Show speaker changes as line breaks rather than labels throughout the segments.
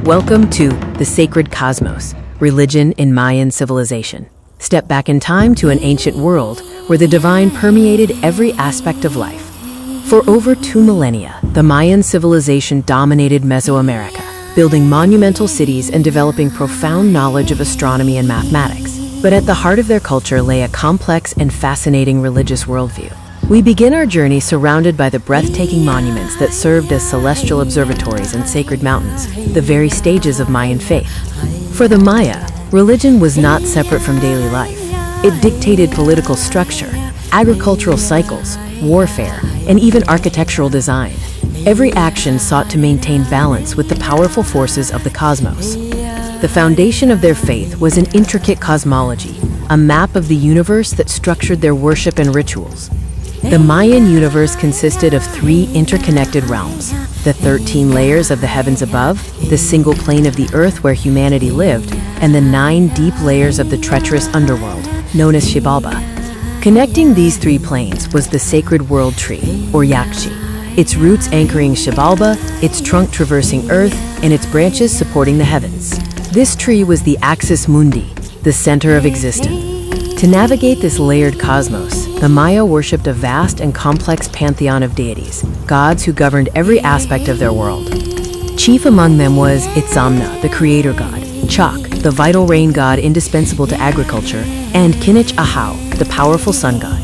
Welcome to The Sacred Cosmos, Religion in Mayan Civilization. Step back in time to an ancient world where the divine permeated every aspect of life. For over 2 millennia, the Mayan civilization dominated Mesoamerica, building monumental cities and developing profound knowledge of astronomy and mathematics. But at the heart of their culture lay a complex and fascinating religious worldview. We begin our journey surrounded by the breathtaking monuments that served as celestial observatories and sacred mountains, the very stages of Mayan faith. For the Maya, religion was not separate from daily life. It dictated political structure, agricultural cycles, warfare, and even architectural design. Every action sought to maintain balance with the powerful forces of the cosmos. The foundation of their faith was an intricate cosmology, a map of the universe that structured their worship and rituals. The Mayan universe consisted of 3 interconnected realms: the 13 layers of the heavens above, the single plane of the earth where humanity lived, and the 9 deep layers of the treacherous underworld, known as Xibalba. Connecting these 3 planes was the sacred world tree, or Yakshi, its roots anchoring Xibalba, its trunk traversing earth, and its branches supporting the heavens. This tree was the axis mundi, the center of existence. To navigate this layered cosmos, the Maya worshipped a vast and complex pantheon of deities, gods who governed every aspect of their world. Chief among them was Itzamna, the creator god, Chak, the vital rain god indispensable to agriculture, and Kinich Ahau, the powerful sun god.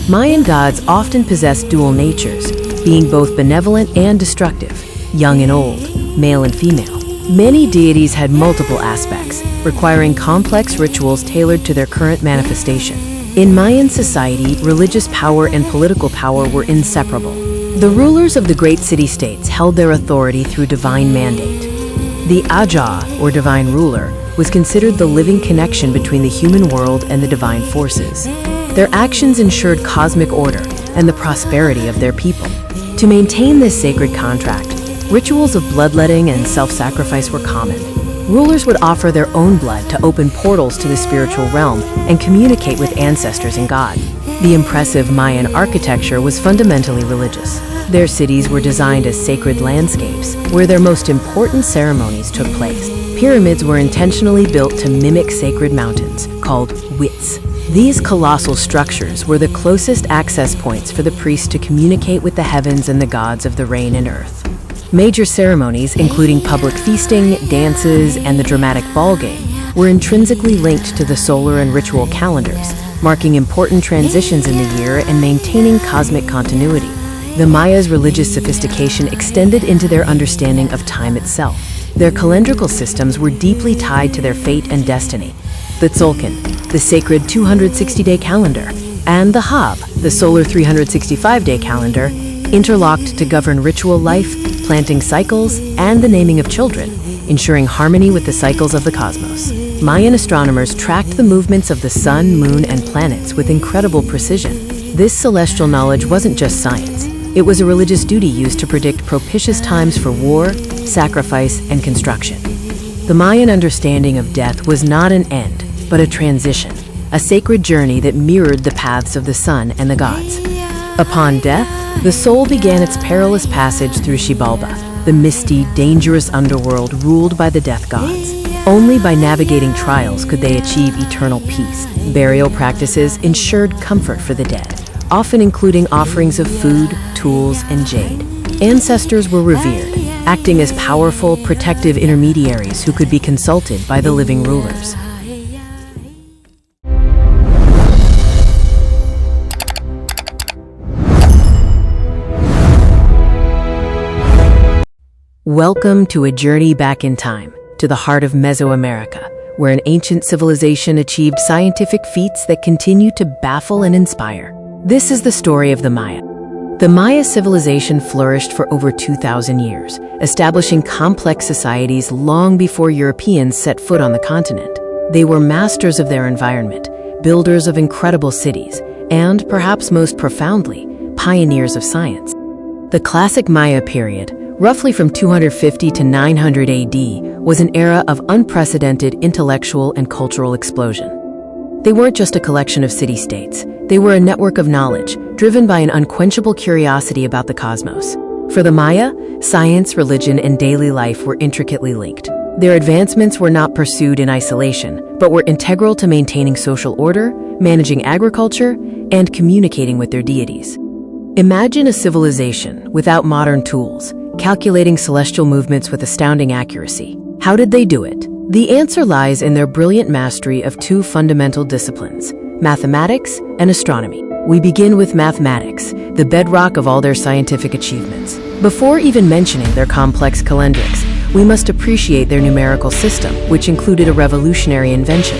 Mayan gods often possessed dual natures, being both benevolent and destructive, young and old, male and female. Many deities had multiple aspects, requiring complex rituals tailored to their current manifestation. In Mayan society, religious power and political power were inseparable. The rulers of the great city-states held their authority through divine mandate. The Aja, or divine ruler, was considered the living connection between the human world and the divine forces. Their actions ensured cosmic order and the prosperity of their people. To maintain this sacred contract, rituals of bloodletting and self-sacrifice were common. Rulers would offer their own blood to open portals to the spiritual realm and communicate with ancestors and God. The impressive Mayan architecture was fundamentally religious. Their cities were designed as sacred landscapes, where their most important ceremonies took place. Pyramids were intentionally built to mimic sacred mountains, called wits. These colossal structures were the closest access points for the priests to communicate with the heavens and the gods of the rain and earth. Major ceremonies, including public feasting, dances, and the dramatic ball game, were intrinsically linked to the solar and ritual calendars, marking important transitions in the year and maintaining cosmic continuity. The Maya's religious sophistication extended into their understanding of time itself. Their calendrical systems were deeply tied to their fate and destiny. The Tzolk'in, the sacred 260-day calendar, and the Hab, the solar 365-day calendar, interlocked to govern ritual life, planting cycles, and the naming of children, ensuring harmony with the cycles of the cosmos. Mayan astronomers tracked the movements of the sun, moon, and planets with incredible precision. This celestial knowledge wasn't just science. It was a religious duty used to predict propitious times for war, sacrifice, and construction. The Mayan understanding of death was not an end, but a transition, a sacred journey that mirrored the paths of the sun and the gods. Upon death, the soul began its perilous passage through Xibalba, the misty, dangerous underworld ruled by the death gods. Only by navigating trials could they achieve eternal peace. Burial practices ensured comfort for the dead, often including offerings of food, tools, and jade. Ancestors were revered, acting as powerful, protective intermediaries who could be consulted by the living rulers. Welcome to a journey back in time, to the heart of Mesoamerica, where an ancient civilization achieved scientific feats that continue to baffle and inspire. This is the story of the Maya. The Maya civilization flourished for over 2,000 years, establishing complex societies long before Europeans set foot on the continent. They were masters of their environment, builders of incredible cities, and, perhaps most profoundly, pioneers of science. The classic Maya period, roughly from 250 to 900 AD, was an era of unprecedented intellectual and cultural explosion. They weren't just a collection of city-states. They were a network of knowledge, driven by an unquenchable curiosity about the cosmos. For the Maya, science, religion, and daily life were intricately linked. Their advancements were not pursued in isolation, but were integral to maintaining social order, managing agriculture, and communicating with their deities. Imagine a civilization without modern tools, calculating celestial movements with astounding accuracy. How did they do it? The answer lies in their brilliant mastery of two fundamental disciplines, mathematics and astronomy. We begin with mathematics, the bedrock of all their scientific achievements. Before even mentioning their complex calendrics, we must appreciate their numerical system, which included a revolutionary invention.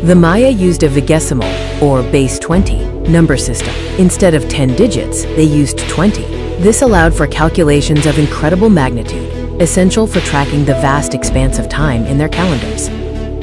The Maya used a vigesimal, or base 20, number system. Instead of 10 digits, they used 20. This allowed for calculations of incredible magnitude, essential for tracking the vast expanse of time in their calendars.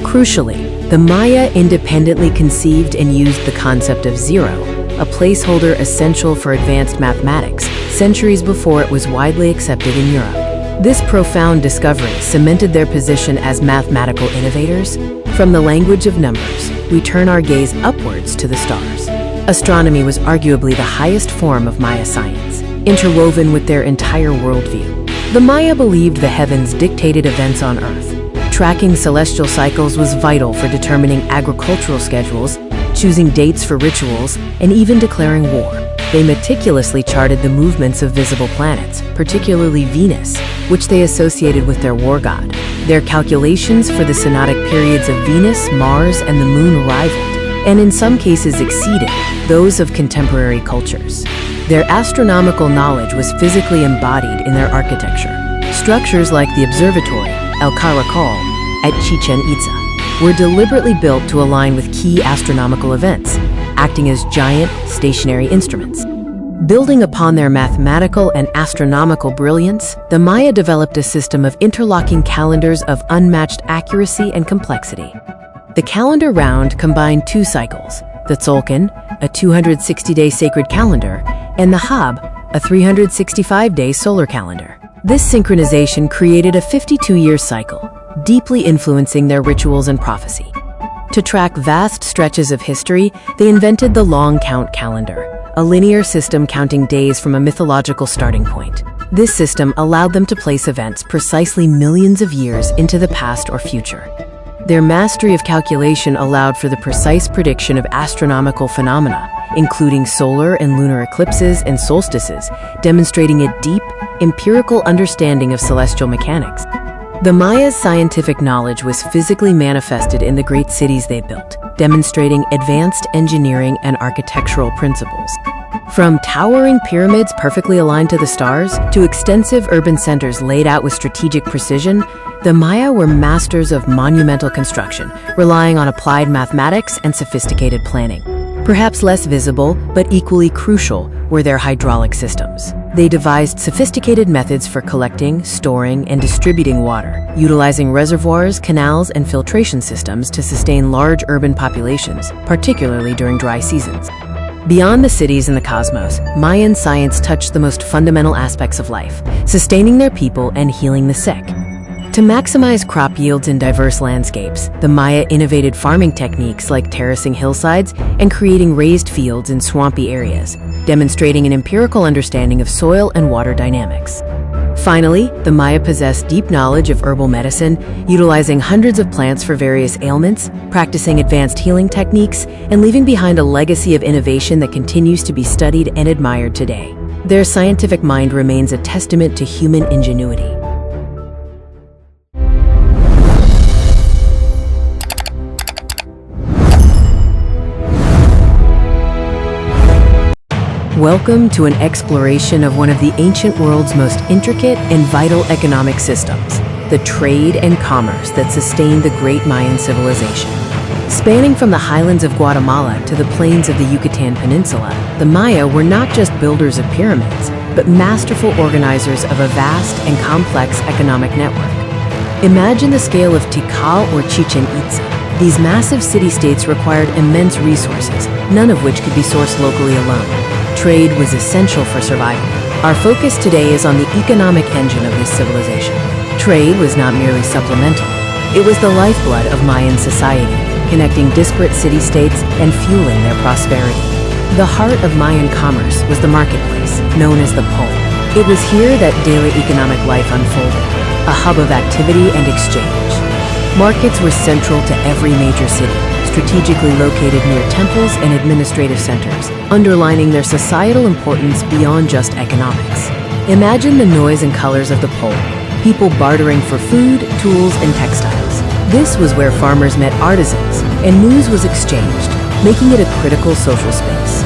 Crucially, the Maya independently conceived and used the concept of zero, a placeholder essential for advanced mathematics, centuries before it was widely accepted in Europe. This profound discovery cemented their position as mathematical innovators. From the language of numbers, we turn our gaze upwards to the stars. Astronomy was arguably the highest form of Maya science, interwoven with their entire worldview. The Maya believed the heavens dictated events on Earth. Tracking celestial cycles was vital for determining agricultural schedules, choosing dates for rituals, and even declaring war. They meticulously charted the movements of visible planets, particularly Venus, which they associated with their war god. Their calculations for the synodic periods of Venus, Mars, and the Moon rivaled, and in some cases exceeded, those of contemporary cultures. Their astronomical knowledge was physically embodied in their architecture. Structures like the observatory, El Caracol, at Chichen Itza, were deliberately built to align with key astronomical events, acting as giant, stationary instruments. Building upon their mathematical and astronomical brilliance, the Maya developed a system of interlocking calendars of unmatched accuracy and complexity. The calendar round combined two cycles, the Tzolk'in, a 260-day sacred calendar, and the Hab, a 365-day solar calendar. This synchronization created a 52-year cycle, deeply influencing their rituals and prophecy. To track vast stretches of history, they invented the long count calendar, a linear system counting days from a mythological starting point. This system allowed them to place events precisely millions of years into the past or future. Their mastery of calculation allowed for the precise prediction of astronomical phenomena, including solar and lunar eclipses and solstices, demonstrating a deep, empirical understanding of celestial mechanics. The Maya's scientific knowledge was physically manifested in the great cities they built, demonstrating advanced engineering and architectural principles. From towering pyramids perfectly aligned to the stars to extensive urban centers laid out with strategic precision, the Maya were masters of monumental construction, relying on applied mathematics and sophisticated planning. Perhaps less visible, but equally crucial, were their hydraulic systems. They devised sophisticated methods for collecting, storing, and distributing water, utilizing reservoirs, canals, and filtration systems to sustain large urban populations, particularly during dry seasons. Beyond the cities and the cosmos, Mayan science touched the most fundamental aspects of life, sustaining their people and healing the sick. To maximize crop yields in diverse landscapes, the Maya innovated farming techniques like terracing hillsides and creating raised fields in swampy areas, demonstrating an empirical understanding of soil and water dynamics. Finally, the Maya possessed deep knowledge of herbal medicine, utilizing hundreds of plants for various ailments, practicing advanced healing techniques, and leaving behind a legacy of innovation that continues to be studied and admired today. Their scientific mind remains a testament to human ingenuity. Welcome to an exploration of one of the ancient world's most intricate and vital economic systems, the trade and commerce that sustained the great Mayan civilization. Spanning from the highlands of Guatemala to the plains of the Yucatan Peninsula, the Maya were not just builders of pyramids, but masterful organizers of a vast and complex economic network. Imagine the scale of Tikal or Chichen Itza. These massive city-states required immense resources, none of which could be sourced locally alone. Trade was essential for survival. Our focus today is on the economic engine of this civilization. Trade was not merely supplemental. It was the lifeblood of Mayan society, connecting disparate city-states and fueling their prosperity. The heart of Mayan commerce was the marketplace, known as the pole. It was here that daily economic life unfolded, a hub of activity and exchange. Markets were central to every major city, strategically located near temples and administrative centers, underlining their societal importance beyond just economics. Imagine the noise and colors of the pole, people bartering for food, tools, and textiles. This was where farmers met artisans, and news was exchanged, making it a critical social space.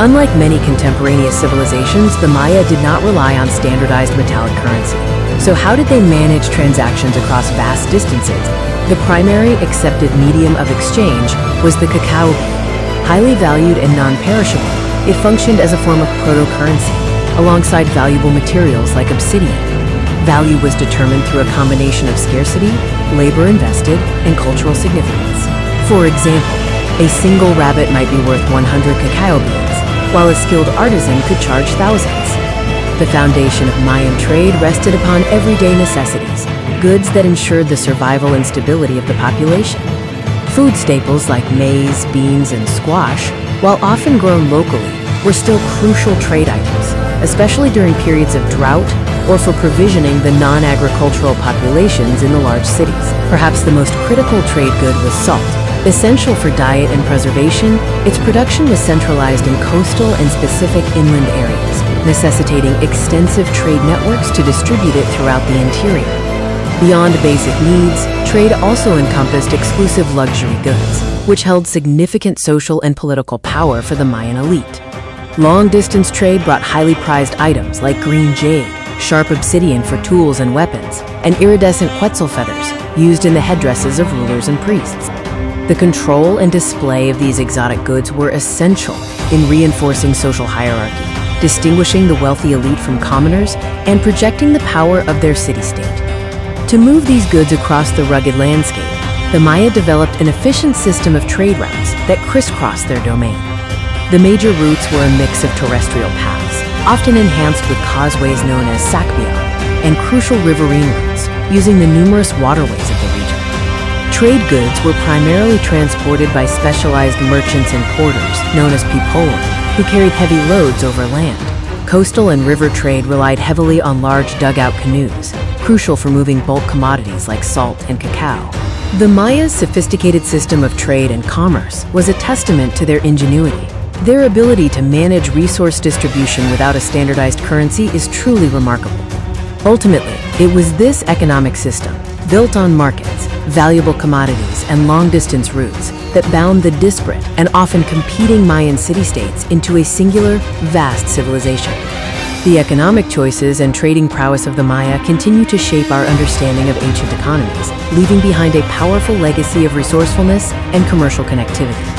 Unlike many contemporaneous civilizations, the Maya did not rely on standardized metallic currency. So how did they manage transactions across vast distances? The primary accepted medium of exchange was the cacao bean. Highly valued and non-perishable, it functioned as a form of proto-currency, alongside valuable materials like obsidian. Value was determined through a combination of scarcity, labor invested, and cultural significance. For example, a single rabbit might be worth 100 cacao beans, while a skilled artisan could charge thousands. The foundation of Mayan trade rested upon everyday necessities, goods that ensured the survival and stability of the population. Food staples like maize, beans, and squash, while often grown locally, were still crucial trade items, especially during periods of drought or for provisioning the non-agricultural populations in the large cities. Perhaps the most critical trade good was salt. Essential for diet and preservation, its production was centralized in coastal and specific inland areas, necessitating extensive trade networks to distribute it throughout the interior. Beyond basic needs, trade also encompassed exclusive luxury goods, which held significant social and political power for the Mayan elite. Long-distance trade brought highly prized items like green jade, sharp obsidian for tools and weapons, and iridescent quetzal feathers used in the headdresses of rulers and priests. The control and display of these exotic goods were essential in reinforcing social hierarchy, distinguishing the wealthy elite from commoners, and projecting the power of their city-state. To move these goods across the rugged landscape, the Maya developed an efficient system of trade routes that crisscrossed their domain. The major routes were a mix of terrestrial paths, often enhanced with causeways known as sakbia, and crucial riverine routes, using the numerous waterways of the region. Trade goods were primarily transported by specialized merchants and porters, known as pipola, who carried heavy loads over land. Coastal and river trade relied heavily on large dugout canoes, crucial for moving bulk commodities like salt and cacao. The Maya's sophisticated system of trade and commerce was a testament to their ingenuity. Their ability to manage resource distribution without a standardized currency is truly remarkable. Ultimately, it was this economic system, built on markets, valuable commodities, and long-distance routes, that bound the disparate and often competing Mayan city-states into a singular, vast civilization. The economic choices and trading prowess of the Maya continue to shape our understanding of ancient economies, leaving behind a powerful legacy of resourcefulness and commercial connectivity.